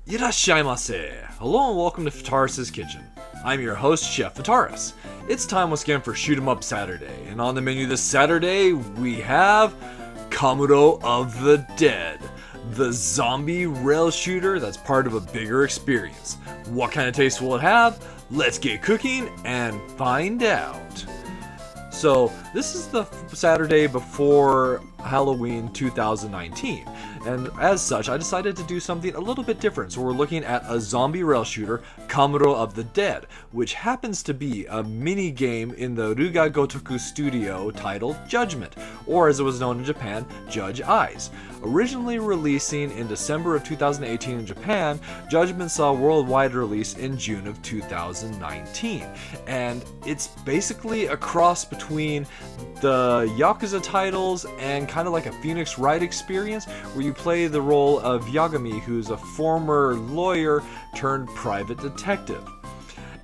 Irashaimase! Hello and welcome to Fataris' Kitchen. I'm your host, Chef Fataris. It's time once again for Shoot 'em Up Saturday, and on the menu this Saturday we have Kamuro of the Dead, the zombie rail shooter that's part of a bigger experience. What kind of taste will it have? Let's get cooking and find out. So this is the Saturday before Halloween 2019, and as such I decided to do something a little bit different. So we're looking at a zombie rail shooter, Kamuro of the Dead, which happens to be a mini game in the Ruga Gotoku studio titled Judgement, or as it was known in Japan, Judge Eyes. Originally releasing in December of 2018 in Japan, Judgement saw worldwide release in June of 2019, and it's basically a cross between the Yakuza titles and kind of like a Phoenix Wright experience, where you play the role of Yagami, who's a former lawyer turned private detective.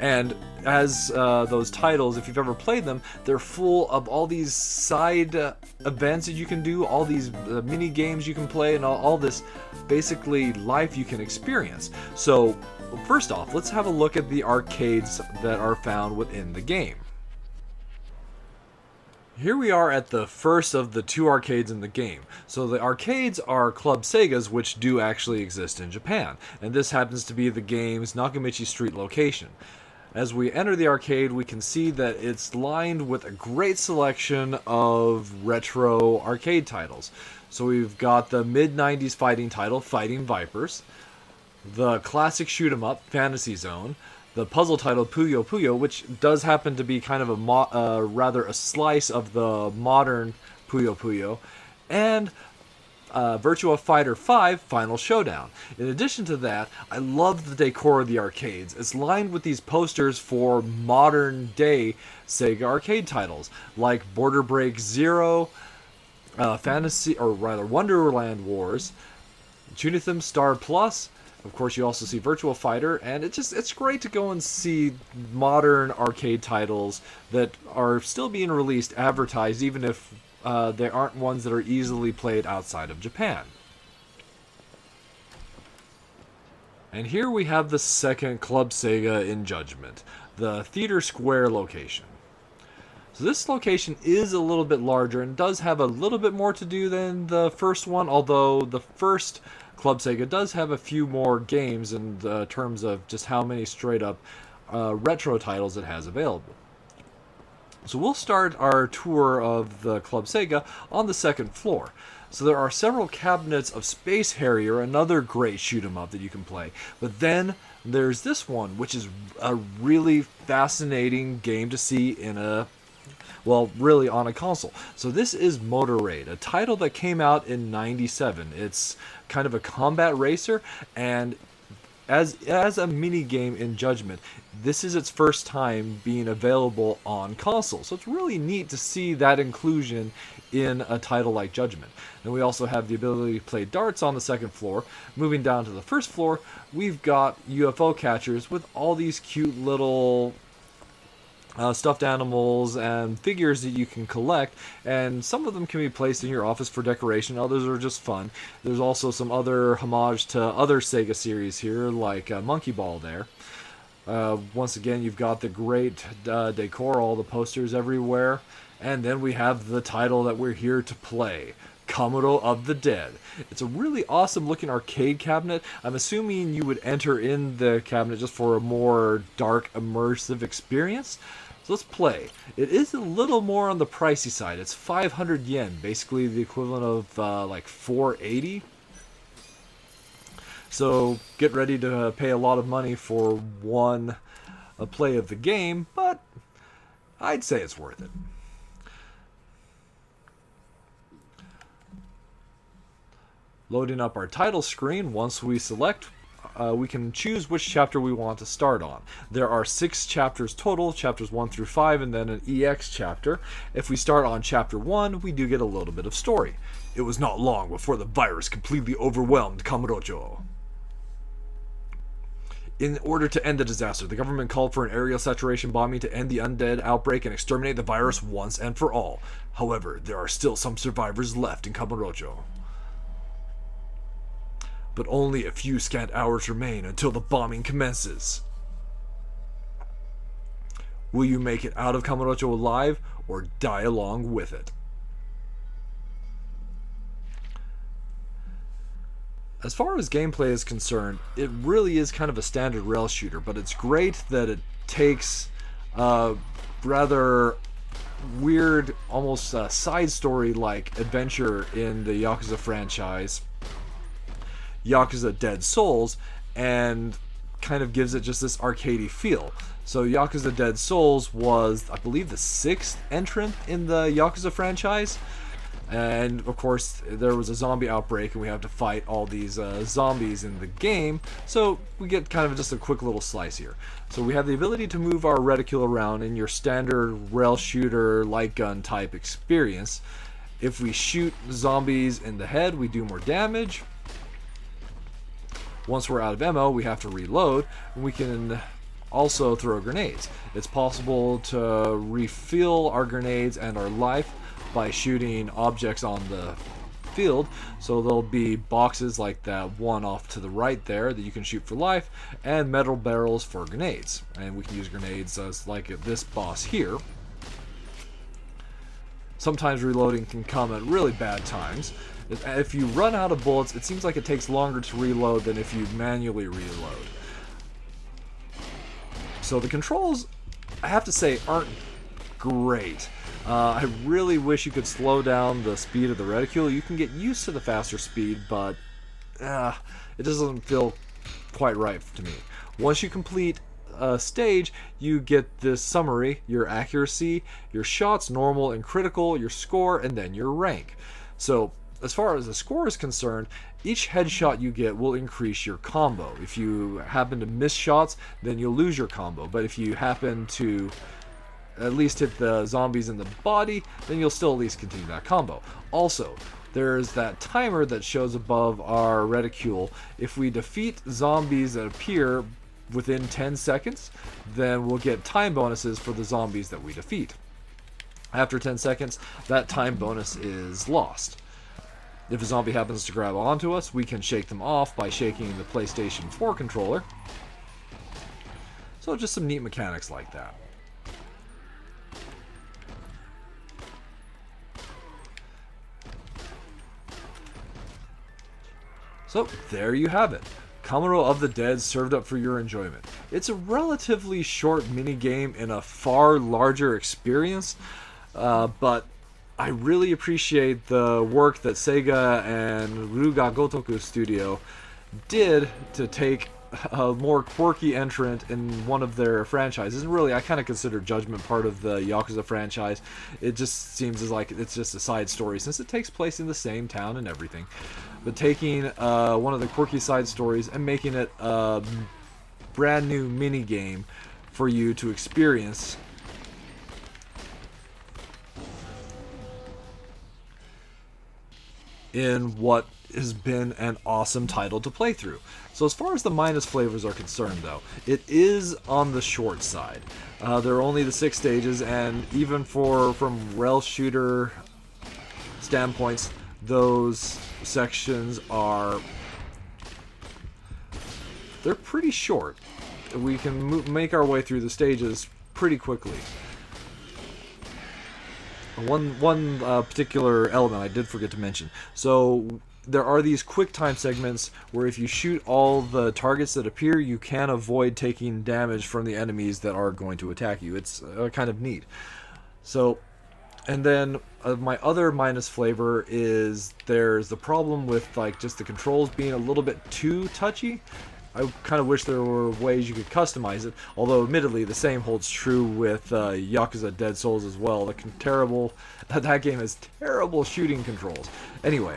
And as those titles, if you've ever played them, they're full of all these side events that you can do, all these mini games you can play, and all this basically life you can experience. So first off, let's have a look at the arcades that are found within the game. Here we are at the first of the two arcades in the game. So the arcades are Club Sega's, which do actually exist in Japan, and this happens to be the game's Nakamichi Street location. As we enter the arcade, we can see that it's lined with a great selection of retro arcade titles. So we've got the mid-90s fighting title, Fighting Vipers, the classic shoot 'em up, Fantasy Zone, the puzzle title Puyo Puyo, which does happen to be kind of a rather a slice of the modern Puyo Puyo, and Virtua Fighter 5 Final Showdown. In addition to that, I love the decor of the arcades. It's lined with these posters for modern day Sega arcade titles like Border Break Zero, Wonderland Wars, Tunitham Star Plus. Of course, you also see Virtua Fighter, and it's great to go and see modern arcade titles that are still being released, advertised, even if they aren't ones that are easily played outside of Japan. And here we have the second Club Sega in Judgement, the Theater Square location. So this location is a little bit larger and does have a little bit more to do than the first one, although the first Club Sega does have a few more games in terms of just how many straight up retro titles it has available. So we'll start our tour of the Club Sega on the second floor. So there are several cabinets of Space Harrier, another great shoot 'em up that you can play. But then there's this one, which is a really fascinating game to see in really on a console. So this is Motor Raid, a title that came out in '97. It's kind of a combat racer, and as a mini game in Judgement, this is its first time being available on console. So it's really neat to see that inclusion in a title like Judgement. And we also have the ability to play darts on the second floor. Moving down to the first floor, we've got UFO catchers with all these cute little stuffed animals and figures that you can collect, and some of them can be placed in your office for decoration, others are just fun. There's also some other homage to other Sega series here, like Monkey Ball there. Once again, you've got the great decor, all the posters everywhere, and then we have the title that we're here to play, Kamuro of the Dead. It's a really awesome looking arcade cabinet. I'm assuming you would enter in the cabinet just for a more dark, immersive experience. So let's play. It is a little more on the pricey side. It's 500 yen, basically the equivalent of like 480. So get ready to pay a lot of money for one play of the game, but I'd say it's worth it. Loading up our title screen. Once we select, we can choose which chapter we want to start on. There are 6 chapters total, chapters 1 through 5, and then an EX chapter. If we start on chapter 1, we do get a little bit of story. It was not long before the virus completely overwhelmed Kamurocho. In order to end the disaster, the government called for an aerial saturation bombing to end the undead outbreak and exterminate the virus once and for all. However, there are still some survivors left in Kamurocho. but only a few scant hours remain until the bombing commences. Will you make it out of Kamurocho alive, or die along with it? As far as gameplay is concerned, it really is kind of a standard rail shooter, but it's great that it takes a rather weird, almost side story-like adventure in the Yakuza franchise, Yakuza Dead Souls, and kind of gives it just this arcadey feel. So Yakuza Dead Souls was, I believe, the 6th entrant in the Yakuza franchise. And of course, there was a zombie outbreak, and we have to fight all these zombies in the game. So we get kind of just a quick little slice here. So we have the ability to move our reticule around in your standard rail shooter, light gun type experience. If we shoot zombies in the head, we do more damage. Once we're out of ammo, we have to reload. We can also throw grenades. It's possible to refill our grenades and our life by shooting objects on the field. So there'll be boxes like that one off to the right there that you can shoot for life, and metal barrels for grenades. And we can use grenades as like this boss here. Sometimes reloading can come at really bad times. If you run out of bullets, it seems like it takes longer to reload than if you manually reload. So the controls, I have to say, aren't great. I really wish you could slow down the speed of the reticule. You can get used to the faster speed, but it doesn't feel quite right to me. Once you complete a stage, you get this summary: your accuracy, your shots, normal and critical, your score, and then your rank. So as far as the score is concerned, each headshot you get will increase your combo. If you happen to miss shots, then you'll lose your combo. But if you happen to at least hit the zombies in the body, then you'll still at least continue that combo. Also, there's that timer that shows above our reticule. If we defeat zombies that appear within 10 seconds, then we'll get time bonuses for the zombies that we defeat. After 10 seconds, that time bonus is lost. If a zombie happens to grab onto us, we can shake them off by shaking the PlayStation 4 controller. So just some neat mechanics like that. So there you have it. Kamuro of the Dead served up for your enjoyment. It's a relatively short minigame in a far larger experience, but I really appreciate the work that Sega and Ruga Gotoku Studio did to take a more quirky entrant in one of their franchises. And really, I kind of consider Judgment part of the Yakuza franchise. It just seems as like it's just a side story since it takes place in the same town and everything. But taking one of the quirky side stories and making it a brand new mini game for you to experience in what has been an awesome title to play through. So as far as the minus flavors are concerned, though, it is on the short side. There are only the 6 stages, and even from rail shooter standpoints, those sections they're pretty short. We can make our way through the stages pretty quickly. One particular element I did forget to mention. So there are these quick time segments where if you shoot all the targets that appear, you can avoid taking damage from the enemies that are going to attack you. It's kind of neat. So, and then my other minus flavor is there's the problem with like just the controls being a little bit too touchy. I kind of wish there were ways you could customize it, although admittedly the same holds true with Yakuza Dead Souls as well. That game has terrible shooting controls. Anyway.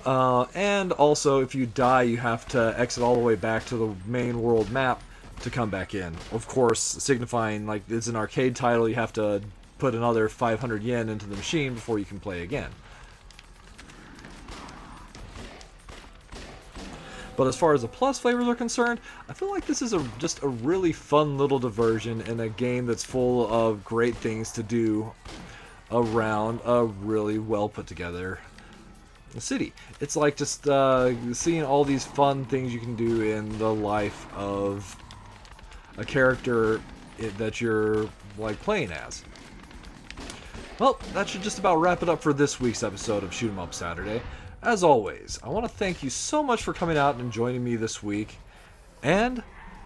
And also, if you die, you have to exit all the way back to the main world map to come back in. Of course, signifying like it's an arcade title, you have to put another 500 yen into the machine before you can play again. But as far as the plus flavors are concerned, I feel like this is just a really fun little diversion in a game that's full of great things to do around a really well put together city. It's like just seeing all these fun things you can do in the life of a character that you're like playing as. Well, that should just about wrap it up for this week's episode of Shoot 'em Up Saturday. As always, I want to thank you so much for coming out and joining me this week, and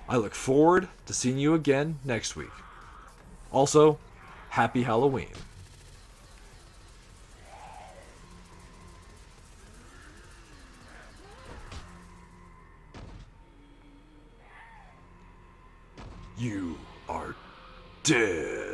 I look forward to seeing you again next week. Also, happy Halloween. You are dead.